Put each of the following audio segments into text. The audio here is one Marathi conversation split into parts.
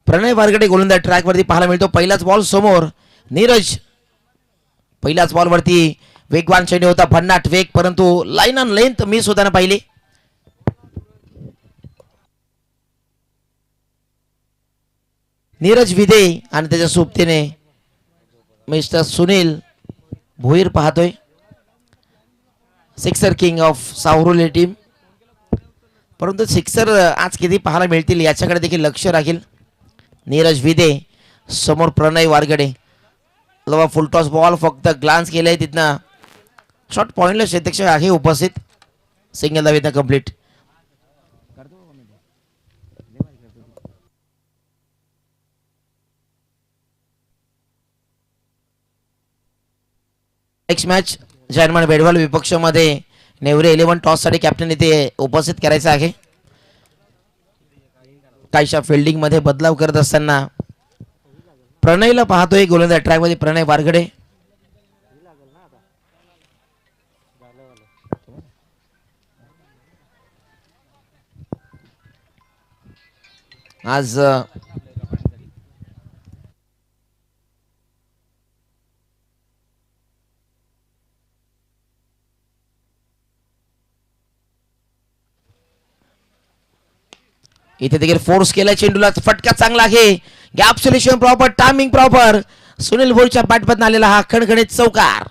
प्रणय वारगडे गोलंदाज ट्रॅक वरती पाहायला मिळतो. पहिलाच बॉल समोर नीरज. पहिल्याच बॉल वरती वेगवान चेंडू होता, भन्नाट वेग, परंतु लाईन ऑन लेंथ मिस होताना पाहिली. नीरज विदे आणि त्याच्या सोबतीने मिस्टर सुनील भोईर पाहतोय. Sixer king of Savroli team. परंतु सिक्सर आज किती पाहायला मिळतील याच्याकडे देखील लक्ष राहील. नीरज विदे समोर प्रणय वारगडे. फुलटॉस बॉल फक्त ग्लान्स केलाय तिथनं शॉर्ट पॉइंटला क्षेत्ररक्षक आहे उपस्थित. सिंगल धावेतनं कंप्लीट. नेक्स्ट मॅच जर्मन बेडवाल विपक्षामध्ये नेवरे 11 टॉस साठी कॅप्टन इथे उपस्थित करायचं आहे. काहीशा फिल्डिंग मध्ये बदलाव करत असताना प्रणयला पाहतोय गोलंदाज ट्रॅक मध्ये प्रणय वारगडे. आज इथे देखील फोर्स केला चेंडूला. फटका चांगला आहे. Gap solution proper, timing proper. Sunil भोईरच्या बॅटमधून आलेला हा खणखणीत चौकार.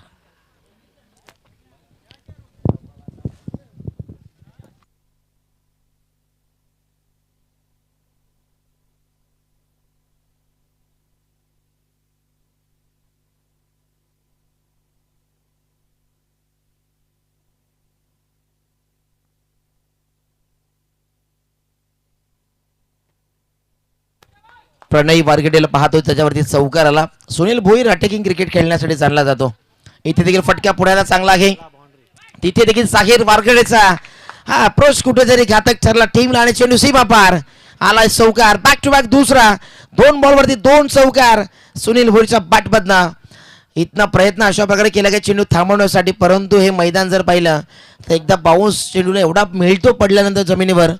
प्रणय वारगडेला पाहतोय त्याच्यावरती चौकार आला. सुनील भोईर अटॅकिंग क्रिकेट खेळण्यासाठी जाणला जातो. इथे देखील फटका पुढायला चांगला आहे. तिथे देखील साहिर वारगडेचा हा अप्रोच कुठेतरी घातक ठरला टीमला आणि चेंडू सीमा पार आलाय चौकार. बॅक टू बॅक दुसरा. 2 बॉलवरती 2 चौकार सुनील भोईरच्या बॅटमधनं. इथनं प्रयत्न अशा प्रकारे केला की चेंडू थांबवण्यासाठी, परंतु हे मैदान जर पाहिलं तर एकदा बाउन्स चेंडूला एवढा मिळतो पडल्यानंतर जमिनीवर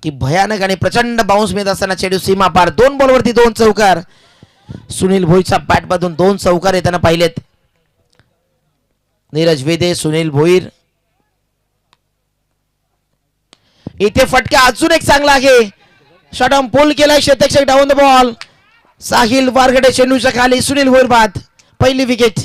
की भयानक आणि प्रचंड बाउन्स मिळत असताना चेंडू सीमा पार. 2 बॉलवरती 2 चौकार. सुनील भोईरच्या बॅटमधून 2 चौकार येताना पाहिलेत. नीरज वेदे, सुनील भोईर. इथे फटका अजून एक चांगला आहे. शॉटम पुल केलाय क्षेत्ररक्षक डाऊन द बॉल. साहिल वारगडे चेंडूच्या खाली. सुनील भोईर बाद. पहिली विकेट.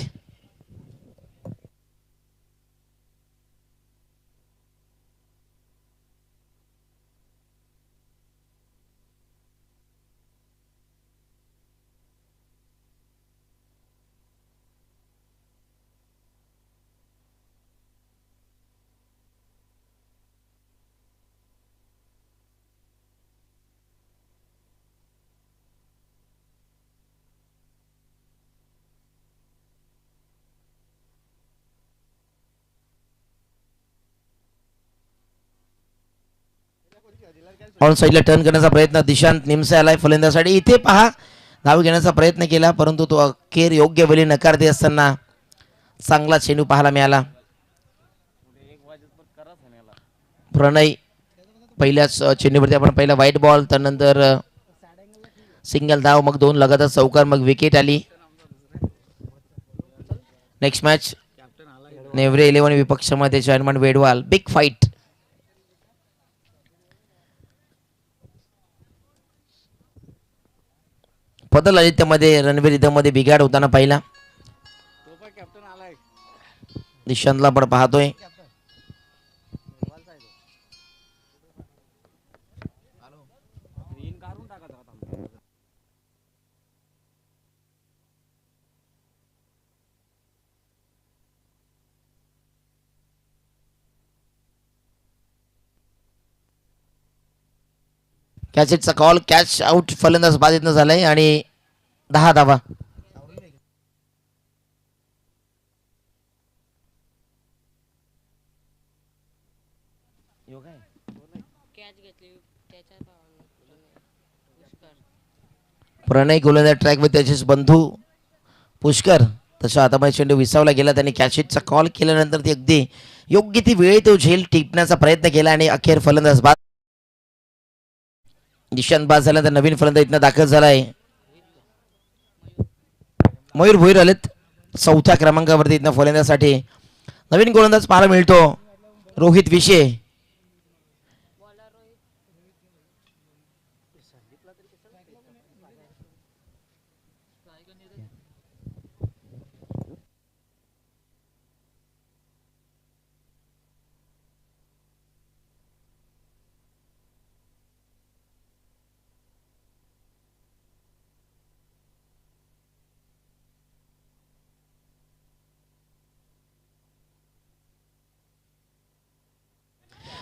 ऑन साईडला टर्न करण्याचा प्रयत्न दिशांत निमसे आलाय फलंदाजासाठी. इथे पहा धाव घेण्याचा प्रयत्न केला, परंतु तो अखेर योग्य वेळी नकार देत असताना चांगला चेंडू पाहायला मिळाला. प्रणय पहिल्याच चेंडूवरती आपण पहिला व्हाईट बॉल, त्यानंतर सिंगल धाव, मग 2 लगातार चौकार, मग विकेट आली. नेक्स्ट मॅच नेवरे 11 विपक्षामध्ये जर्मन वेडवाल. Big fight. बदल आली त्यामध्ये. रणवीर मध्ये बिघाड होताना पाहिला. निशांतला पण पाहतोय. कॅचेटचा कॉल. Catch out. फलंदाज बाधित न झालाय आणि 10 धावा. प्रणय गोलंदाज ट्रॅकवर त्याचे बंधू पुष्कर तसा आता चेंडू विसावला गेला. त्यांनी कॅचेटचा कॉल केल्यानंतर ती अगदी योग्य ती वेळी तो झेल टिपण्याचा प्रयत्न केला आणि अखेर फलंदाज बाद. निशांत बाद झाल्यानंतर नवीन फलंदाज इथनं दाखल झालाय. मयूर भोईर आलेत चौथ्या क्रमांकावरती इथनं फलंदाजासाठी. नवीन गोलंदाज पाहायला मिळतो रोहित विशे.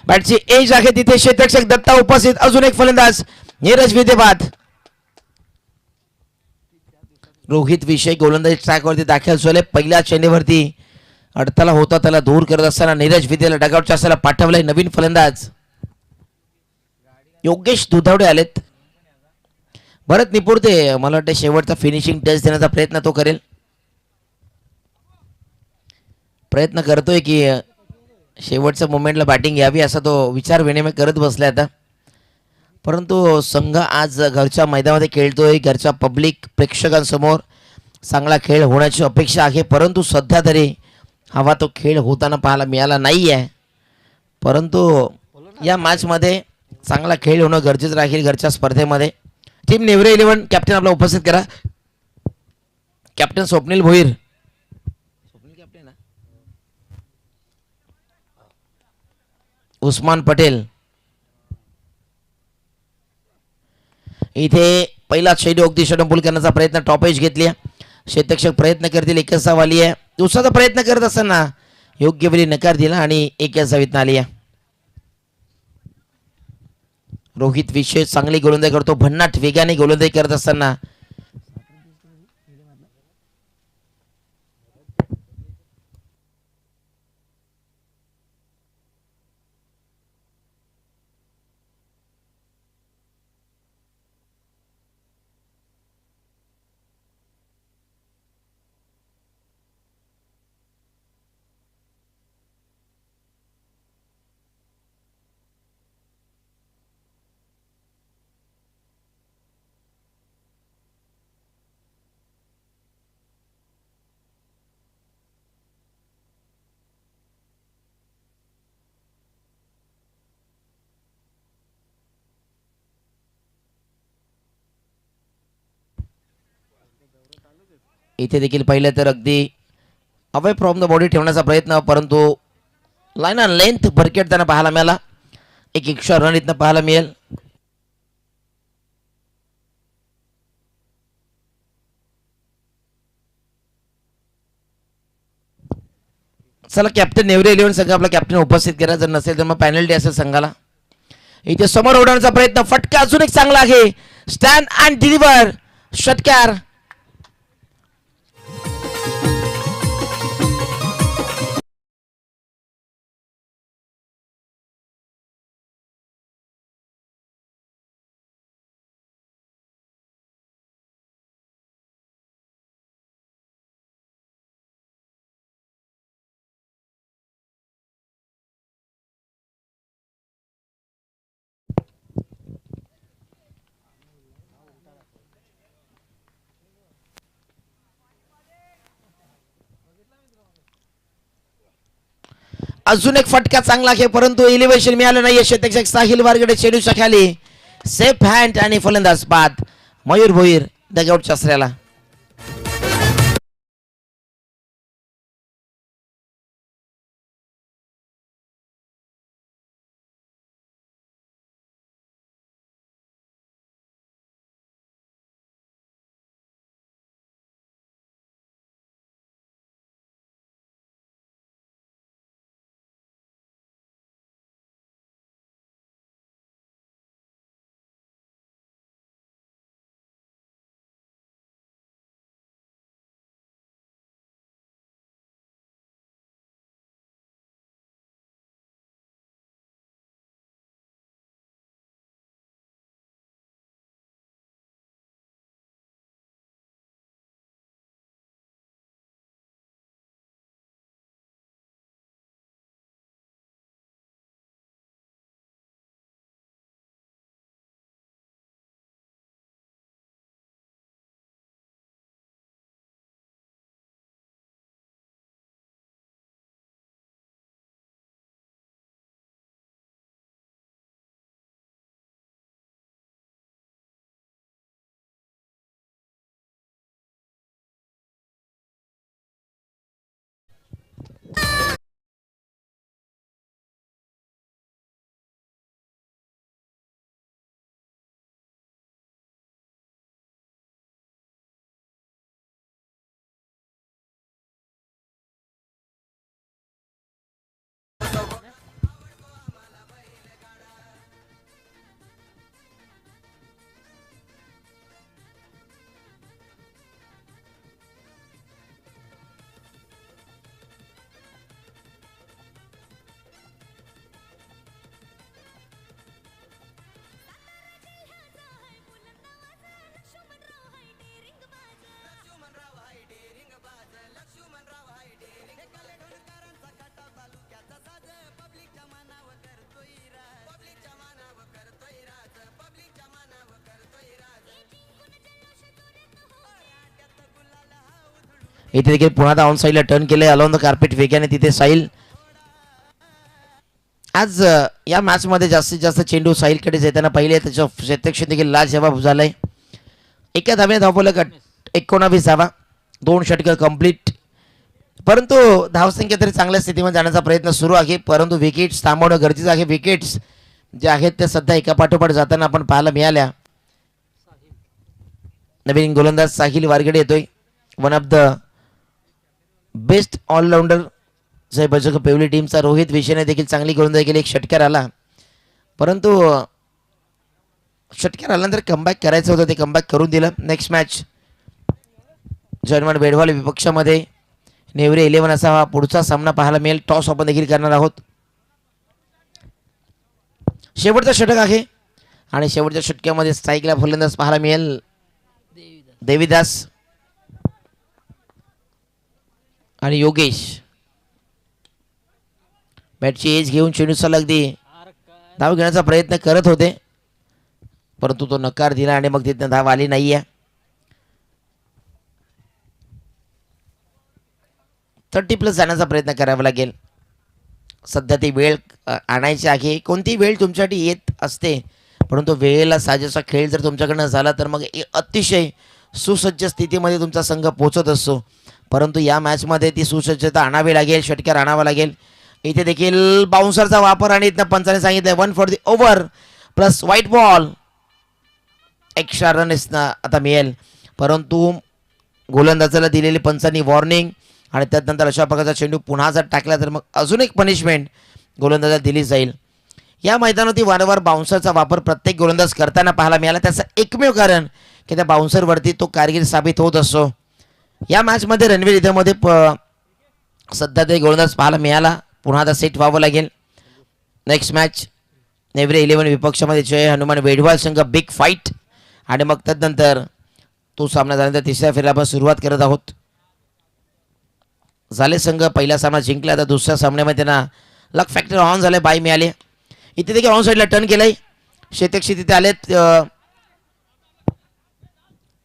बॅटची एज आहे तिथे क्षेत्ररक्षक दत्ता उपस्थित. अजून एक फलंदाज नीरज विद्येबाद. रोहित विषय गोलंदाजी ट्रॅकवरती दाखल झाले. पहिल्या चेंडूवरती अडथळा होता त्याला दूर करत असताना नीरज विद्येला डगआउटच्या असायला पाठवलंय. नवीन फलंदाज योगेश दुधावडे आलेत. भरत निपुरते मला वाटतं शेवटचा फिनिशिंग टच देण्याचा प्रयत्न तो करेल. प्रयत्न करतोय की शेवटच्या मोमेंटला बॅटिंग घ्यावी असा तो विचार विनिमय करत बसलाय आता. परंतु संघ आज घरच्या मैदानामध्ये खेळतोय. घरच्या पब्लिक प्रेक्षकांसमोर चांगला खेळ होण्याची अपेक्षा आहे. परंतु सध्या तरी हवा तो खेळ होताना पाहायला मिळाला नाही आहे. परंतु या मॅचमध्ये चांगला खेळ होणं गरजेचं राहील. घरच्या स्पर्धेमध्ये टीम नेवरे 11 कॅप्टन आपला उपस्थित करा. कॅप्टन स्वप्नील भोईर. उस्मान पटेल. इथे पहिला चेंडू अगदी षटंपूल करण्याचा प्रयत्न टॉपेज घेतली. क्षेत्ररक्षक प्रयत्न करतील. एकच धाव आली आहे. दुसरा प्रयत्न करत असताना योग्य वेळी नकार दिला आणि एकच धाव आली आहे. रोहित विशेष चांगली गोलंदाजी करतो. भन्नाट वेगाने गोलंदाजी करत असताना इथे देखील पाहिलं तर अगदी अवे फ्रॉम द बॉडी ठेवण्याचा प्रयत्न. परंतु लाईन ऑन लेंथ बरकेट त्यांना पाहायला मिळाला. एक एक्स्ट्रा रन इथनं पाहायला मिळेल. चला कॅप्टन नेवरे 11 संघ आपला कॅप्टन उपस्थित करा. जर नसेल तर मग पॅनल्टी असेल संघाला. इथे समोर उडवण्याचा प्रयत्न. फटका अजून एक चांगला आहे. स्टँड अँड डिलिव्हर षटकार. अजून एक फटका चांगला आहे. परंतु इलिव्हेशन मिळालं नाही. क्षेत्ररक्षक साहिल वारगडे चेंडूच्या खाली सेफ हँड आणि फलंदाज बाद. मयूर भोईर डगआउटच्या आसऱ्याला. इथे देखील पुन्हा ऑन साईडला टर्न केलंय अलॉन द कार्पेट वेगाने तिथे साहिल. आज या मॅचमध्ये जास्तीत जास्त चेंडू साहिलकडे येताना पाहिले. त्याच्या क्षेत्रक्षण देखील लाजवाब झालाय. एका धावेने धावलं 19 धावा, 2 षटकं कंप्लीट. परंतु धावसंख्या तरी चांगल्या स्थितीमध्ये जाण्याचा प्रयत्न सुरू आहे. परंतु विकेट्स थांबवणं गरजेचं आहे. विकेट्स जे आहेत ते सध्या एका पाठोपाठ जाताना आपण पाहायला मिळाल्या. नवीन गोलंदाज साहिल वारगडे येतोय. One of the best allrounder Jai Bajrang Pevli टीमचा रोहित विषयने देखील चांगली गोलंदाजी केली. एक षटकार आला, परंतु षटकार आल्यानंतर कमबॅक करायचं होतं, ते कमबॅक करून दिलं. नेक्स्ट मॅच जर्मन बेडवाल विपक्षामध्ये नेवरे 11 असा हा पुढचा सामना पाहायला मिळेल. टॉस आपण देखील करणार आहोत. शेवटचं षटक आहे आणि शेवटच्या षटकामध्ये स्ट्राईकला फलंदाज पाहायला मिळेल देवीदास आणि योगेश. बॅटची एज घेऊन चेंडूचा अगदी धाव घेण्याचा प्रयत्न करत होते, परंतु तो नकार दिला आणि मग तिथं धाव आली नाहीये. 30+ जाण्याचा प्रयत्न करावा लागेल. सध्या ती वेळ आणायची आहे. कोणती वेळ तुमच्यासाठी येत असते, परंतु वेळेला साजेसा खेळ जर तुमच्याकडनं झाला तर मग अतिशय सुसज्ज स्थितीमध्ये तुमचा संघ पोहोचत असतो. परंतु या मॅचमध्ये ती सुसज्जता आणावी लागेल. षटकार आणावा लागेल. इथे देखील बाउन्सरचा वापर आणि इथं पंचाने सांगितलं 1 for the over plus white ball. Extra run आता मिळेल, परंतु गोलंदाजाला दिलेली पंचांनी वॉर्निंग आणि त्यानंतर अशा प्रकारचा चेंडू पुन्हा जर टाकला तर मग अजून एक पनिशमेंट गोलंदाजाला दिली जाईल. या मैदानावरती वारंवार बाउन्सरचा वापर प्रत्येक गोलंदाज करताना पाहायला मिळाला. त्याचं एकमेव कारण की त्या बाउन्सरवरती तो कारगिरी साबित होत असतो. या मॅचमध्ये रणवीर इथंमध्ये सध्या ते गोलंदाज पाहायला मिळाला. पुन्हा आता सेट व्हावं लागेल. नेक्स्ट मॅच नेवरे 11 विपक्षामध्ये जय हनुमान वेडवाल संघ बिग फाईट आणि मग त्यानंतर तो सामना झाल्यानंतर तिसऱ्या फेरीला आपण सुरुवात करत आहोत. झाले संघ पहिला सामना जिंकला. आता दुसऱ्या सामन्यामध्ये त्यांना लक फॅक्टर ऑन झाले, बाय मिळाले. इथे देखील ऑन साईडला टर्न केलंय. शेतक्षी तिथे आलेत.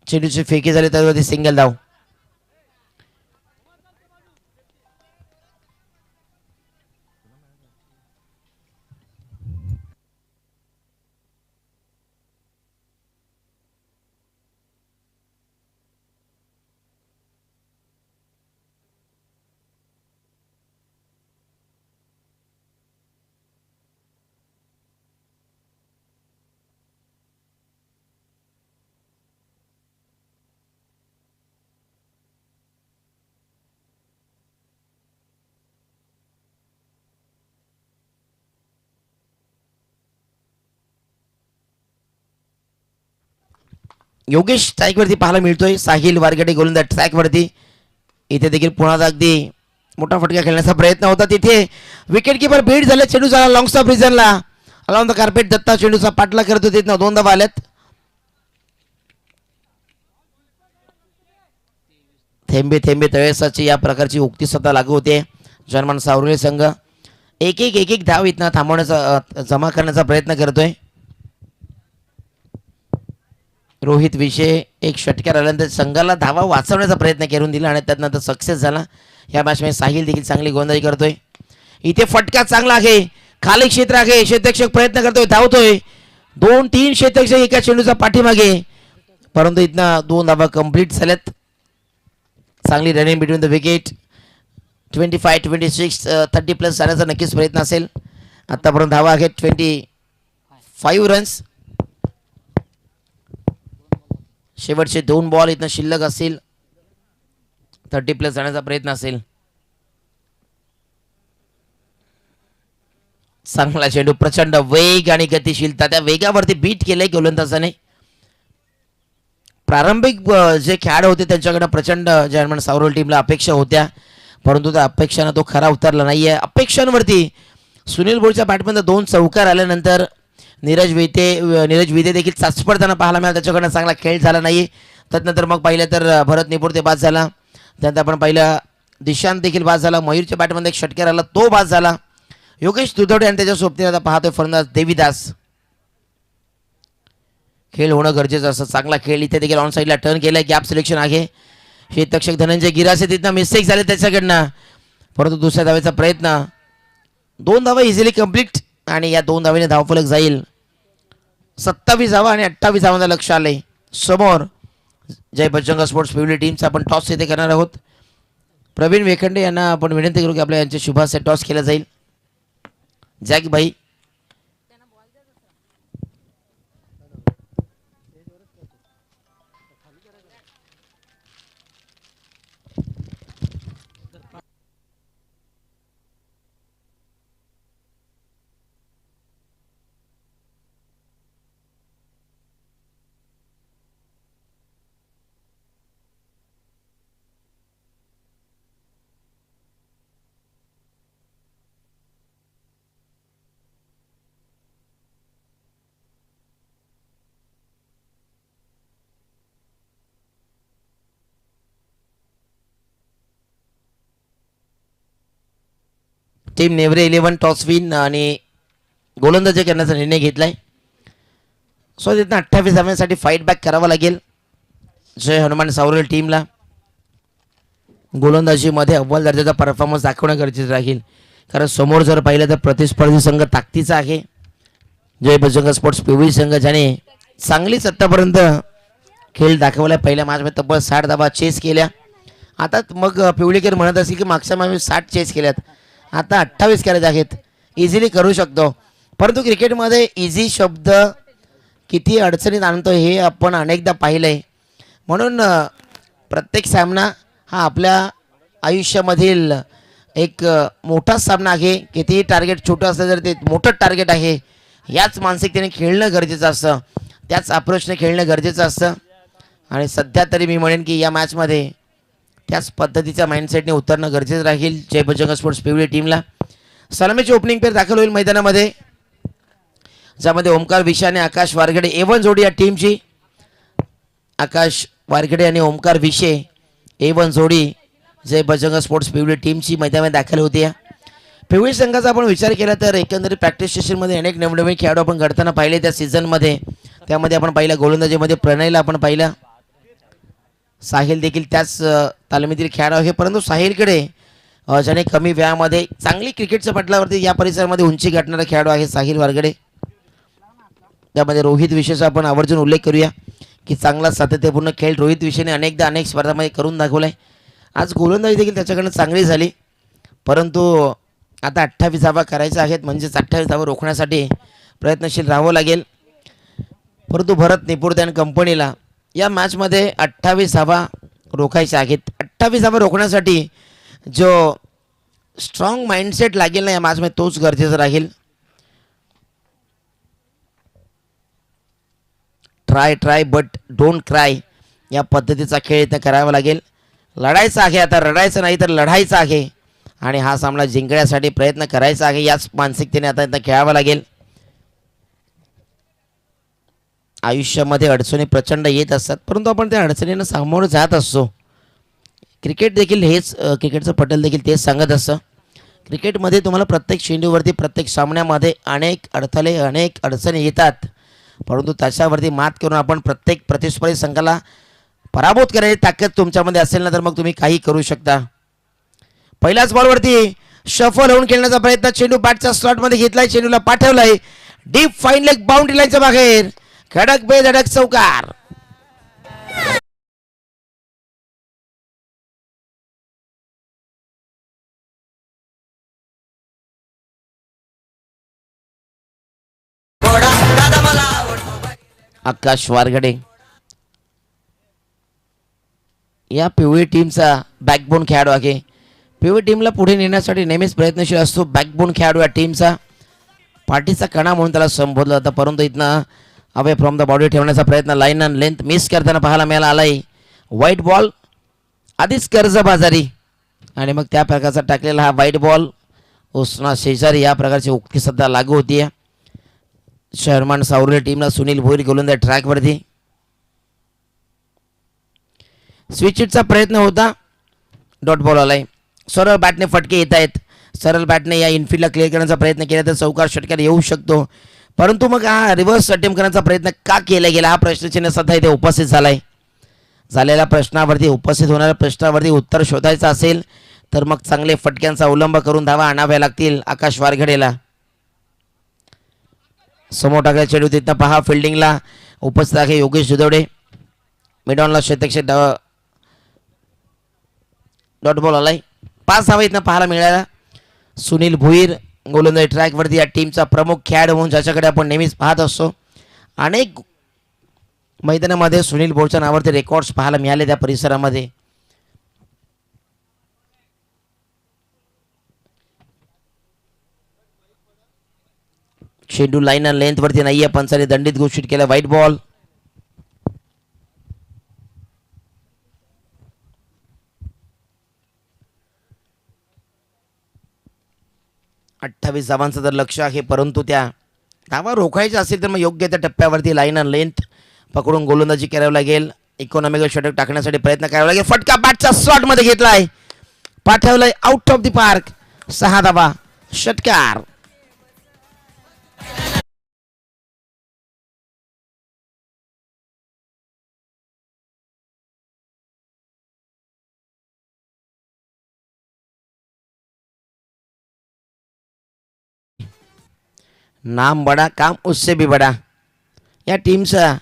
चेंडूची फेकी झाली त्यावरती सिंगल धाव. योगेश ट्रॅकवरती पाहायला मिळतोय. साहिल वारगडे गोलंदाज ट्रॅकवरती. इथे देखील पुन्हा अगदी मोठा फटका खेळण्याचा प्रयत्न होता. तिथे विकेट किपर बीट झाले. चेंडू झाला लॉंग स्टॉप रिझनला. अलॉन द कार्पेट दत्ता चेंडूचा पाठला करतो. तिथनं 2 धावा आल्यात. थेंबे थेंबे तळेसाची या प्रकारची उक्ती सुद्धा लागू होते. जर्मन सावरले संघ एक एक धाव इथनं थांबवण्याचा जमा करण्याचा प्रयत्न करतोय. रोहित विषय एक षटकार आल्यानंतर संघाला धावा वाचवण्याचा प्रयत्न करून दिला आणि त्यानंतर सक्सेस झाला. या मॅचमध्ये साहिल देखील चांगली गोलंदाजी करतोय. इथे फटका चांगला आहे. खाली क्षेत्र आहे. क्षेत्ररक्षक प्रयत्न करतोय, धावतोय. 2-3 क्षेत्ररक्षक एका चेंडूचा पाठीमागे, परंतु इथनं 2 धावा कंप्लीट झाल्यात. चांगली रनिंग बिटवीन द विकेट. 25, 26, 30+ जाण्याचा नक्कीच प्रयत्न असेल. आतापर्यंत धावा आहेत 25 रन्स. शेवटचे 2 बॉल इथं शिल्लक असतील. 30+ जाण्याचा प्रयत्न असेल. चांगला चेंडू, प्रचंड वेग आणि गतिशीलता. त्या वेगावरती बीट केलंय गोलंदाजाने. प्रारंभिक जे खेळाडू होते त्यांच्याकडे प्रचंड जर्मन सावरोल टीमला अपेक्षा होत्या, परंतु त्या अपेक्षांना तो खरा उतरला नाहीये. अपेक्षांवरती सुनील भोईरच्या बॅटमध्ये 2 चौकार आल्यानंतर नीरज विते देखील चाचपडताना पाहायला मिळाला. त्याच्याकडनं चांगला खेळ झाला नाही. त्यानंतर मग पाहिलं तर भरत निपुर्ते बाद झाला. त्यानंतर आपण पाहिलं दिशांत देखील बाद झाला. मयूरच्या बॅटमध्ये एक षटकार आला, तो बाद झाला. योगेश दुधवडे आणि त्याच्या सोबतीने आता पाहतोय फलंदाज देवीदास. खेळ होणं गरजेचं असं. चांगला खेळ इथे देखील ऑन साईडला टर्न केलाय. गॅप सिलेक्शन आहे. क्षेत्ररक्षक धनंजय गिरासे तिथनं मिस्टेक झाले त्याच्याकडनं, परंतु दुसऱ्या धावेचा प्रयत्न, 2 धावा इझिली कंप्लीट आणि या 2 धावेने धावफलक जाईल 27 धावा आणि 28 धावांचं लक्ष आलंय समोर. जय बजरंग स्पोर्ट्स पिवली टीमचा आपण टॉस येथे करणार आहोत. प्रवीण वेखंडे यांना आपण विनंती करू की आपल्या यांच्या शुभास टॉस केला जाईल. जॅक भाई टीम नेवरे 11 टॉस विन आणि गोलंदाजी करण्याचा निर्णय घेतलाय. सो तिथं 28 धाव्यांसाठी फाईट बॅक करावा लागेल जय हनुमान सावरेल टीमला. गोलंदाजीमध्ये अव्वल दर्जाचा परफॉर्मन्स दाखवणं गरजेचं राहील, कारण समोर जर पाहिलं तर प्रतिस्पर्धी संघ ताकदीचा आहे. जय बजरंग स्पोर्ट्स पिवळी संघ ज्याने चांगलीच आत्तापर्यंत खेळ दाखवला. पहिल्या मॅचमध्ये तब्बल 60 धावा चेस केल्या. आता मग पिवळीकर म्हणत असेल की मागच्या मॅचमध्ये 60 चेस केल्यात, आता 28 करायचे आहेत, इझिली करू शकतो. परंतु क्रिकेटमध्ये इझी शब्द किती अडचणीत आणतो हे आपण अनेकदा पाहिलं आहे. म्हणून प्रत्येक सामना हा आपल्या आयुष्यामधील एक मोठा सामना आहे. कितीही टार्गेट छोटं असलं तर ते मोठं टार्गेट आहे. याच मानसिकतेने खेळणं गरजेचं असतं, त्याच अप्रोचने खेळणं गरजेचं असतं. आणि सध्या तरी मी म्हणेन की या मॅचमध्ये त्याच पद्धतीच्या माइंडसेटने उतरणं गरजेचं राहील जय बजरंग स्पोर्ट्स पिवळी टीमला. सलामीची ओपनिंग पेर दाखल होईल मैदानामध्ये, ज्यामध्ये ओमकार विशे आणि आकाश वारगडे A1 जोडी या टीमची. आकाश वारगडे आणि ओमकार विशे A1 जोडी जय बजरंग स्पोर्ट्स पिवळी टीमची मैदानामध्ये दाखल होती. पिवळी संघाचा आपण विचार केला तर एकंदरीत प्रॅक्टिस सेशनमध्ये अनेक नवनवीन खेळाडू आपण घडताना पाहिले त्या सीझनमध्ये. त्यामध्ये आपण पाहिलं गोलंदाजीमध्ये प्रणयला आपण पाहिलं, साहिल देखील त्याच तालमीतील खेळाडू आहे. परंतु साहिलकडे ज्याने कमी वयामध्ये चांगली क्रिकेटच्या पटलावरती या परिसरामध्ये उंची गाठणारा खेळाडू आहे साहिल वारगडे. त्यामध्ये रोहित विशेचा आपण आवर्जून उल्लेख करूया की चांगला सातत्यपूर्ण खेळ रोहित विशेने अनेकदा अनेक स्पर्धामध्ये करून दाखवला आहे. आज गोलंदाजी देखील त्याच्याकडनं चांगली झाली, परंतु आता 28 धावा करायच्या आहेत, म्हणजेच 28 धावा रोखण्यासाठी प्रयत्नशील राहावं लागेल. परंतु भरत निपुर्ते आणि कंपनीला या मॅचमध्ये 28 धावा रोखायच्या आहेत. 28 धावा रोखण्यासाठी जो स्ट्रॉंग माइंडसेट लागेल ना या मॅचमध्ये तोच गरजेचा राहील. ट्राय बट डोंट क्राय या पद्धतीचा खेळ इथं करावा लागेल. लढायचं आहे, आता रडायचं नाही तर लढायचं आहे आणि हा सामना जिंकण्यासाठी प्रयत्न करायचा आहे. याच मानसिकतेने आता इथं खेळावं लागेल. आयुष्यामध्ये अडचणी प्रचंड येत असतात, परंतु आपण त्या अडचणींना सामोरं जात असतो. क्रिकेट देखील हेच, क्रिकेटचं पटल देखील तेच सांगत असतं. क्रिकेटमध्ये तुम्हाला प्रत्येक चेंडूवरती प्रत्येक सामन्यामध्ये अनेक अडथळे अनेक अडचणी येतात, परंतु त्याच्यावरती मात करून आपण प्रत्येक प्रतिस्पर्धी संघाला पराभूत करायची ताकद तुमच्यामध्ये असेल ना तर मग तुम्ही काही करू शकता. पहिल्याच बॉलवरती शफल होऊन खेळण्याचा प्रयत्न, चेंडू बॅटच्या स्लॉटमध्ये घेतलाय, चेंडूला पाठवलाय डीप फाईन लेग बाउंड्री लाईनच्या बाहेर, खडक बेधडक चौकार. आकाश वारगडे या पिवळी टीमचा बॅकबोन खेळाडू आहे. पिवळी टीमला पुढे नेण्यासाठी नेहमीच प्रयत्नशील असतो. बॅकबोन खेळाडू या टीमचा, पाठीचा कणा म्हणून त्याला संबोधलं जातं, परंतु इथनं अवे फ्रॉम द बॉडी ठेवण्याचा प्रयत्न लाईन अँड लेंथ मिस करताना पाहायला मिळाला आलाय. व्हाईट बॉल आधीच कर्जबाजारी आणि मग त्या प्रकारचा टाकलेला हा व्हाईट बॉल उसना शेजारी या प्रकारची उक्ती सध्या लागू होती. शर्मान सावरे टीमला सुनील भोईर गोलंदाज ट्रॅकवरती. स्विचिटचा प्रयत्न होता, डॉट बॉल आलाय. सरळ बॅटने फटके येत आहेत, सरळ बॅटने या इनफिल्डला क्लिअर करण्याचा प्रयत्न केला तर चौकार षटकार येऊ शकतो, परंतु मग हा रिव्हर्स अटेम्प्ट करण्याचा प्रयत्न का केला गेला हा प्रश्नचिन्ह सध्या इथे उपस्थित झालाय. झालेल्या प्रश्नावरती उपस्थित होणाऱ्या प्रश्नावरती उत्तर शोधायचं असेल तर मग चांगले फटक्यांचा अवलंब करून धावा आणाव्या लागतील आकाश वारघडेला. समोर टाकल्या चेंडू तिथं पहा फिल्डिंगला उपस्थित आहे योगेश दुधवडे. मिडॉनला शतक डॉट बॉल आलाय. 5 धावा इथनं पाहायला मिळाल्या. सुनील भोईर गोलंदाजी ट्रॅकवरती या टीमचा प्रमुख खेळाडू म्हणून ज्याच्याकडे आपण नेहमीच पाहत असतो. अनेक मैदानामध्ये सुनील भोईरच्या नावावरती रेकॉर्ड्स पाहायला मिळाले त्या परिसरामध्ये. चेंडू लाईन आणि लेंथ वरती नाहीये. पंचाने दंडित घोषित केला. White ball. अठ्ठावीस धावांचं तर लक्ष आहे परंतु त्या धावा रोखायच्या असेल तर मग योग्य त्या टप्प्यावरती लाईन आणि लेंथ पकडून गोलंदाजी करावी लागेल. इकॉनॉमिकल षटक टाकण्यासाठी प्रयत्न करावा लागेल. फटका बॅटच्या स्लॉट मध्ये घेतलाय. पाठवलाय आउट ऑफ द पार्क. 6 धावा. षटकार. नाम बडा काम उससे भी बडा. या टीमचा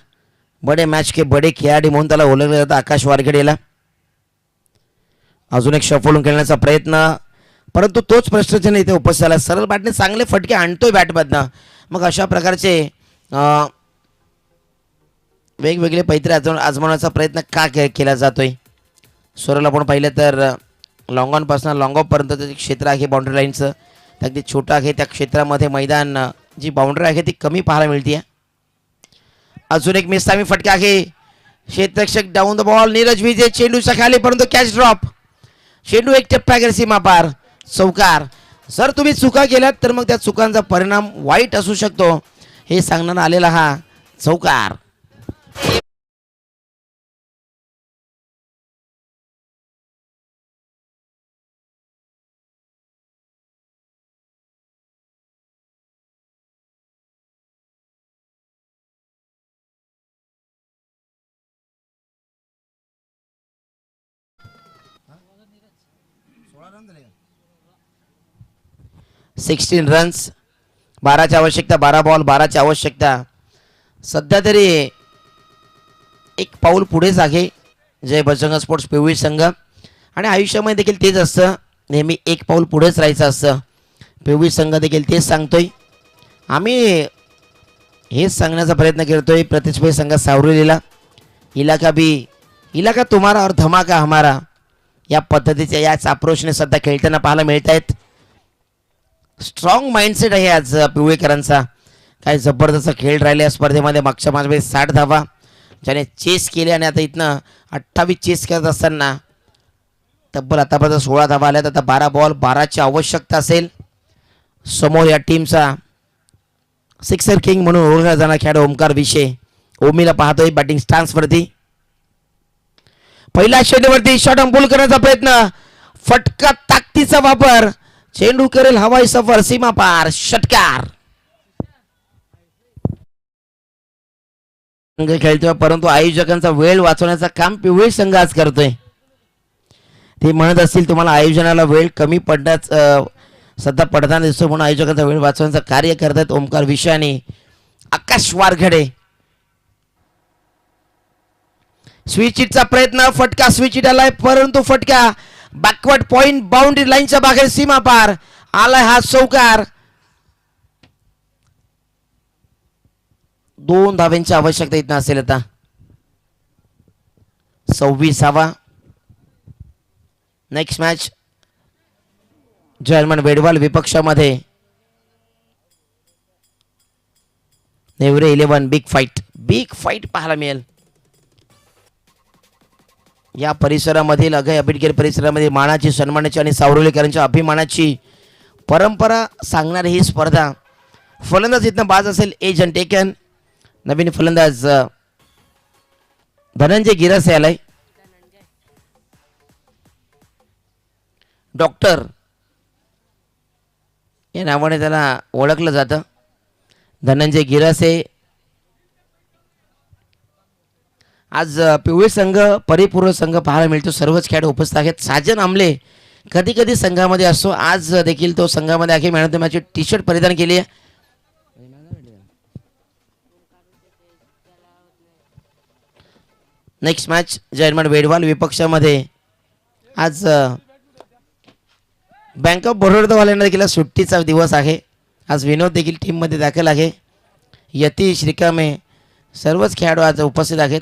बडे मॅच के बडे खिलाडी म्हणून त्याला ओळखलं जातं आकाश वारखेडेला. अजून एक शफलून खेळण्याचा प्रयत्न परंतु तोच प्रश्न इथे उपस्थित झाला. सरळ बॅटने चांगले फटके आणतोय बॅटमधनं. मग अशा प्रकारचे वेगवेगळे पैत्रे आजमावण्याचा प्रयत्न का केला जातोय. स्वराला आपण पाहिलं तर लॉंग ऑनपासून लॉंग ऑफपर्यंत जे क्षेत्र आहे बाउंड्री लाईनचं ते अगदी छोटं आहे. त्या क्षेत्रामध्ये मैदान जी बाउंड्री आहे ती कमी पाहायला मिळते. अजून एक मिसामी फटका आहे. क्षेत्ररक्षक डाऊन द बॉल. नीरज विजय चेंडूच्या खाली परंतु कॅच ड्रॉप. चेंडू एक टप्प्याकडे सीमा पार. चौकार. जर तुम्ही चुका केल्यात तर मग त्या चुकांचा परिणाम वाईट असू शकतो हे सांगण्यात आलेला हा चौकार. Sixteen runs. 12ची आवश्यकता. 12 बॉल 12ची आवश्यकता. सध्या तरी एक पाऊल पुढेच आहे जय बजरंग स्पोर्ट्स पिवळी संघ आणि आयुष्यामध्ये देखील तेच असतं. नेहमी एक पाऊल पुढेच राहायचं असतं. पिवळी संघ देखील तेच सांगतोय. आम्ही हेच सांगण्याचा प्रयत्न करतोय प्रतिस्पर्धी संघ सावरलेला. इलाका तुम्हारा और धमाका हमारा या पद्धतीच्या याच अप्रोचने सध्या खेळताना पाहायला मिळत आहेत. स्ट्रॉंग माइंडसेट आहे आज पिवळेकरांचा. काय जबरदस्त खेळ राहिले या स्पर्धेमध्ये. मागच्या मॅचमध्ये 60 धावा ज्याने चेस केले आणि आता इथनं 28 चेस करत असताना तब्बल आतापर्यंत 16 धावा आल्यात. आता 12 बॉल 12ची आवश्यकता असेल. समोर या टीमचा सिक्सर किंग म्हणून ओळखला जाणारा खेळाडू ओमकार विशे ओमीला पाहतोय बॅटिंग स्टान्सवरती. पहिल्या चेंडूवरती शॉट ऑन बॉल करण्याचा प्रयत्न. फटका ताकदीचा वापर. चेंडू करेल हवाई सफर सीमा पार. षटकार. संघ खेळतोय परंतु आयोजकांचा वेळ वाचवण्याचं काम पिवळी संघ आज करतोय. ते म्हणत असतील तुम्हाला आयोजनाला वेळ कमी पडण्याच सध्या पडताना दिसतो म्हणून आयोजकांचा वेळ वाचवण्याचं कार्य करतात ओमकार विशे आणि आकाश वारघडे. स्विच हिटचा प्रयत्न. फटका स्विच हिट आलाय परंतु फटका बॅकवर्ड पॉइंट बाउंड्री लाईनच्या बाहेर सीमा पार आलाय हा चौकार. 2 धाव्यांची आवश्यकता इथं असेल. आता 26वा. नेक्स्ट मॅच जर्मन वेडवाल विपक्षामध्ये नेवरे 11 बिग फाईट पाहायला मिळेल. या परिसरामधील अगय अबिडकेर परिसरामध्ये मानाची सन्मानाची आणि सावरवलीकरांच्या अभिमानाची परंपरा सांगणारी ही स्पर्धा. फलंदाज इथनं बाज असेल एजंट टेकन. नवीन फलंदाज धनंजय गिरासे आलाय. डॉक्टर या नावाने त्याला ओळखलं जातं. धनंजय गिरासे आज पिवळे संघ परिपूर्ण संघ पाहायला मिळतो. सर्वच खेळाडू उपस्थित आहेत. साजन आमले कधी कधी संघामध्ये असतो, आज देखील तो संघामध्ये आहे. Man of the match T shirt परिधान केली आहे. नेक्स्ट मॅच जयमान वेडवाल विपक्षामध्ये. आज बँक ऑफ बडोदावाल्यांना देखील सुट्टीचा दिवस आहे. आज विनोद देखील टीममध्ये दाखल आहे. यती श्रीकामे सर्वच खेळाडू आज उपस्थित आहेत.